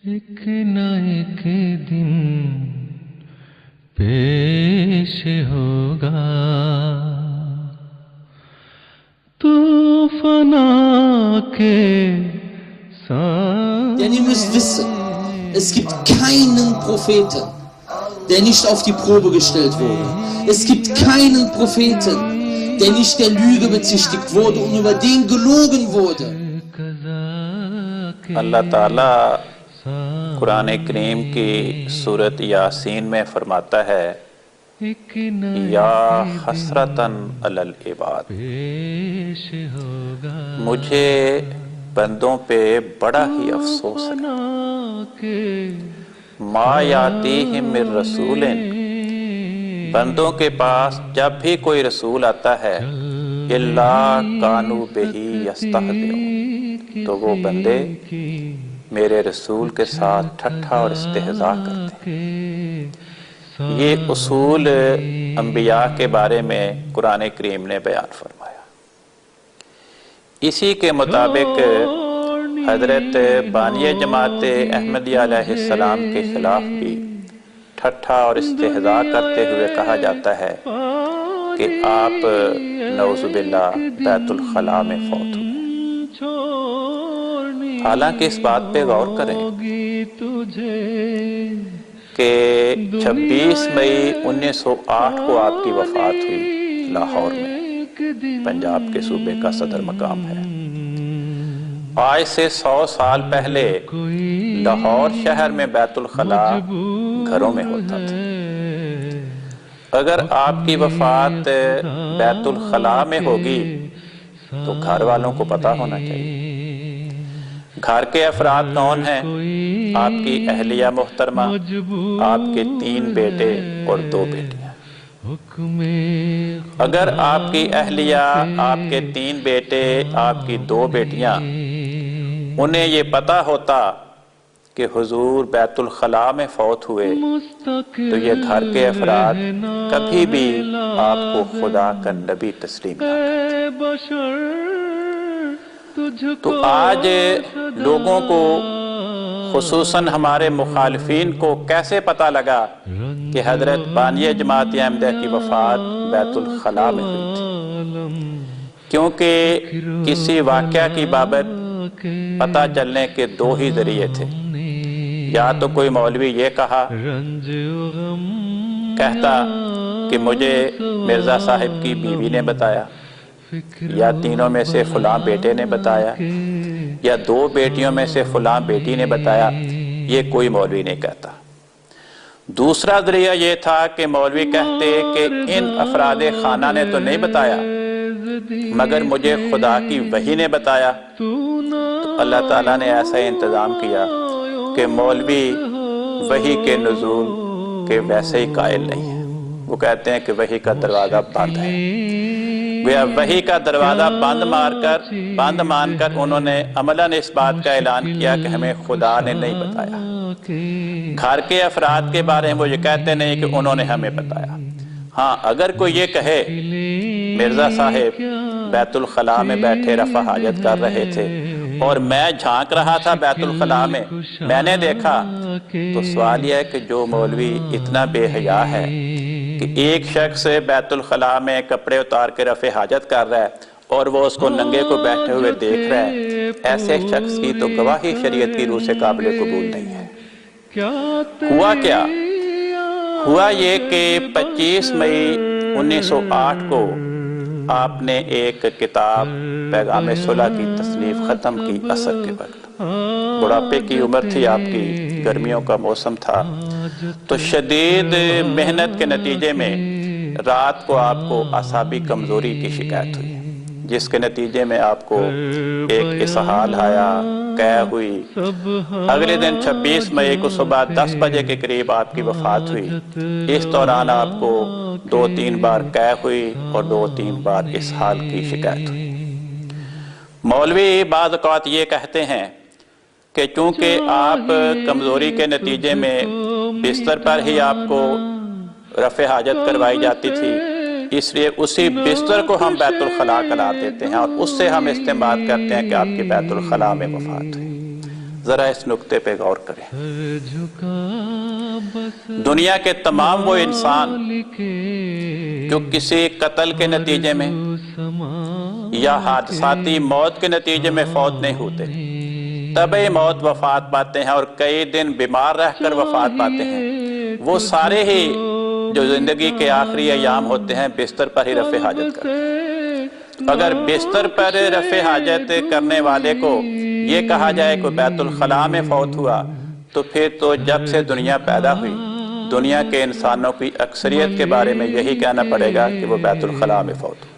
ایک نہ ایک دن پیش ہوگا تو فنا کے ساتھ. Denn ihr müsst wissen, es gibt keinen Propheten, der nicht auf die Probe gestellt wurde. Es gibt keinen Propheten, der nicht der Lüge bezichtigt wurde und über den gelogen wurde. اللہ تعالیٰ قرآن کریم کی سورۃ یاسین میں فرماتا ہے یا حسرتاً علی العباد، مجھے بندوں پہ بڑا ہی افسوس ہے. ما یاتیہم من رسول، بندوں کے پاس جب بھی کوئی رسول آتا ہے الا کانوا بہ یستہزئون، تو وہ بندے میرے رسول کے ساتھ ٹھٹھا اور استہزاء کرتے ہیں. یہ اصول انبیاء کے بارے میں قرآن کریم نے بیان فرمایا. اسی کے مطابق حضرت بانی جماعت احمدیہ علیہ السلام کے خلاف بھی ٹھٹھا اور استہزاء کرتے ہوئے کہا جاتا ہے کہ آپ نعوذ باللہ بیت الخلاء میں فوت ہوئے. حالانکہ اس بات پہ غور کریں کہ 26 مئی 1908 کو آپ کی وفات ہوئی لاہور میں، پنجاب کے صوبے کا صدر مقام ہے. آج سے 100 سال پہلے لاہور شہر میں بیت الخلاء گھروں میں ہوتا تھا. اگر آپ کی وفات بیت الخلاء میں ہوگی تو گھر والوں کو پتہ ہونا چاہیے. گھر کے افراد کون ہیں؟ آپ کی اہلیہ محترمہ، آپ کے 3 بیٹے اور 2 بیٹیاں. اگر آپ کی اہلیہ، آپ کے 3 بیٹے، آپ کی 2 بیٹیاں، انہیں یہ پتہ ہوتا کہ حضور بیت الخلاء میں فوت ہوئے تو یہ گھر کے افراد کبھی بھی آپ کو خدا کا نبی تسلیم نہ کرتے. تو آج لوگوں کو خصوصاً ہمارے مخالفین کو کیسے پتہ لگا کہ حضرت بانی جماعت احمدیہ کی وفات بیت الخلاء میں ہوئی تھی؟ کیونکہ کسی واقعہ کی بابت پتہ چلنے کے 2 ہی ذریعے تھے. یا تو کوئی مولوی یہ کہتا کہ مجھے مرزا صاحب کی بیوی نے بتایا، یا تینوں میں سے فلاں بیٹے نے بتایا، یا 2 بیٹیوں میں سے فلاں بیٹی نے بتایا. یہ کوئی مولوی نہیں کہتا. دوسرا ذریعہ یہ تھا کہ مولوی کہتے کہ ان افراد خانہ نے تو نہیں بتایا مگر مجھے خدا کی وحی نے بتایا. تو اللہ تعالیٰ نے ایسا انتظام کیا کہ مولوی وحی کے نزول کے ویسے ہی قائل نہیں ہے. وہ کہتے ہیں کہ وحی کا دروازہ بند ہے. وحی کا دروازہ بند مان کر انہوں نے عملاً اس بات کا اعلان کیا کہ ہمیں خدا نے نہیں بتایا. گھر کے افراد کے بارے میں وہ یہ کہتے نہیں کہ انہوں نے ہمیں بتایا. ہاں، اگر کوئی یہ کہے مرزا صاحب بیت الخلاء میں بیٹھے رفع حاجت کر رہے تھے اور میں جھانک رہا تھا بیت الخلاء میں نے دیکھا، تو سوال یہ ہے کہ جو مولوی اتنا بے حیا ہے کہ ایک شخص بیت الخلاء میں کپڑے اتار کے رفع حاجت کر رہا ہے اور وہ اس کو ننگے کو بیٹھے ہوئے دیکھ رہا ہے، ایسے شخص کی تو گواہی شریعت کی روح سے قابل قبول نہیں ہے. ہوا کیا؟ ہوا یہ کہ 25 مئی 1908 کو آپ نے ایک کتاب پیغام صلح کی تصنیف ختم کی عصر کے وقت. بڑھاپے کی عمر تھی آپ کی، گرمیوں کا موسم تھا، تو شدید محنت کے نتیجے میں رات کو آپ کو اعصابی کمزوری کی شکایت ہوئی، جس کے نتیجے میں آپ کو ایک اسہال آیا، قے ہوئی. اگلے دن 26 مئی کو صبح 10 بجے کے قریب آپ کی وفات ہوئی. اس دوران آپ کو 2-3 بار قے ہوئی اور 2-3 بار اسہال کی شکایت ہوئی. مولوی بعض اوقات یہ کہتے ہیں کہ چونکہ آپ کمزوری کے نتیجے میں بستر پر ہی آپ کو رفع حاجت کروائی جاتی تھی، اس لیے اسی بستر کو ہم بیت الخلاء قرار دیتے ہیں اور اس سے ہم استنباط کرتے ہیں کہ آپ کی بیت الخلاء میں وفات ہوئی. ذرا اس نقطے پہ غور کریں. سر جھکا بس دنیا کے تمام وہ انسان کے جو کسی قتل کے نتیجے میں سما یا حادثاتی موت کے نتیجے میں فوت نہیں ہوتے، طبعی موت وفات پاتے ہیں اور کئی دن بیمار رہ کر وفات پاتے ہیں، وہ سارے ہی جو زندگی کے آخری ایام ہوتے ہیں بستر پر ہی رفع حاجت کرتے ہیں. اگر بستر پر رفع حاجت کرنے والے کو یہ کہا جائے کہ بیت الخلاء میں فوت ہوا، تو پھر تو جب سے دنیا پیدا ہوئی دنیا کے انسانوں کی اکثریت کے بارے میں یہی کہنا پڑے گا کہ وہ بیت الخلاء میں فوت ہوئے.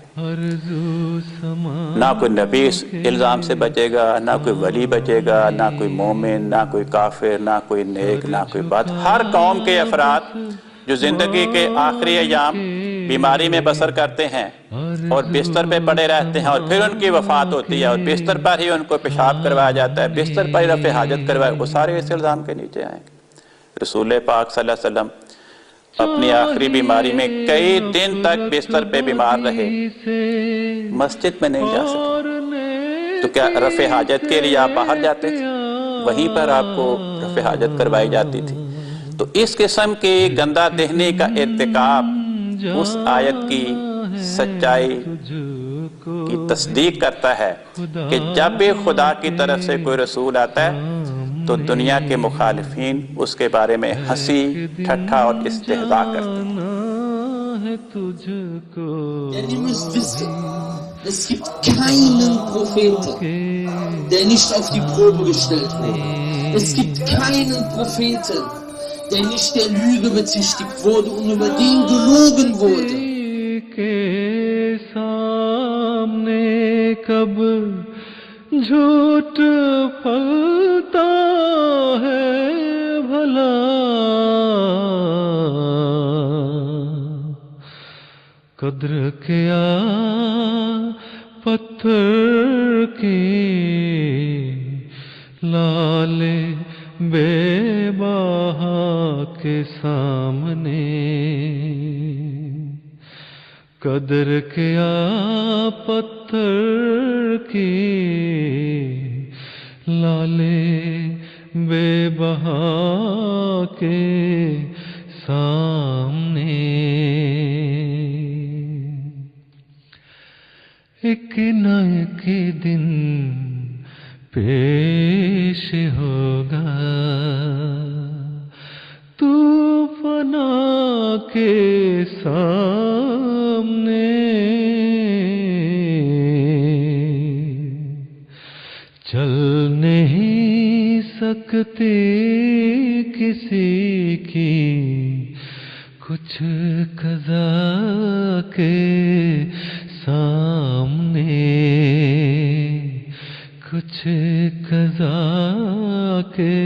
نہ کوئی نبی اس الزام سے بچے گا، نہ کوئی ولی بچے گا، نہ کوئی مومن، نہ کوئی کافر، نہ کوئی نیک، نہ کوئی بد. ہر قوم کے افراد جو زندگی کے آخری ایام بیماری میں بسر کرتے ہیں اور بستر پہ پڑے رہتے ہیں اور پھر ان کی وفات ہوتی ہے اور بستر پر ہی ان کو پیشاب کروایا جاتا ہے، بستر پر ہی رفع حاجت کروایا، وہ سارے اس الزام کے نیچے آئیں گے. رسول پاک صلی اللہ علیہ وسلم اپنی آخری بیماری میں کئی دن تک بستر پہ بیمار رہے، مسجد میں نہیں جا سکے. تو کیا رفع حاجت کے لیے آپ باہر جاتے تھے؟ وہیں پر آپ کو رفع حاجت کروائی جاتی تھی. تو اس قسم کی گندہ دہنی کا ارتکاب اس آیت کی سچائی کی تصدیق کرتا ہے کہ جب بھی خدا کی طرف سے کوئی رسول آتا ہے تو دنیا کے مخالفین اس کے بارے میں ہنسی ٹھٹھا اور استہزاء کرتے ہیں. Denn ihr müsst wissen, es gibt keinen Propheten, der nicht auf die Probe gestellt wurde. Es gibt keinen Propheten, der nicht der Lüge bezichtigt wurde und über den gelogen wurde. کے سامنے کب جھوٹ پھلتا ہے بھلا، قدر کیا پتھر کی لالے بے بہا کے سامنے، قدر کیا پتھر کی لالے بے بہا کے سامنے. ایک نہ ایک دن پیش ہوگا طوفان کے سامنے، چل نہیں سکتی کسی کی کچھ قضا کے سامنے، کچھ قضا کے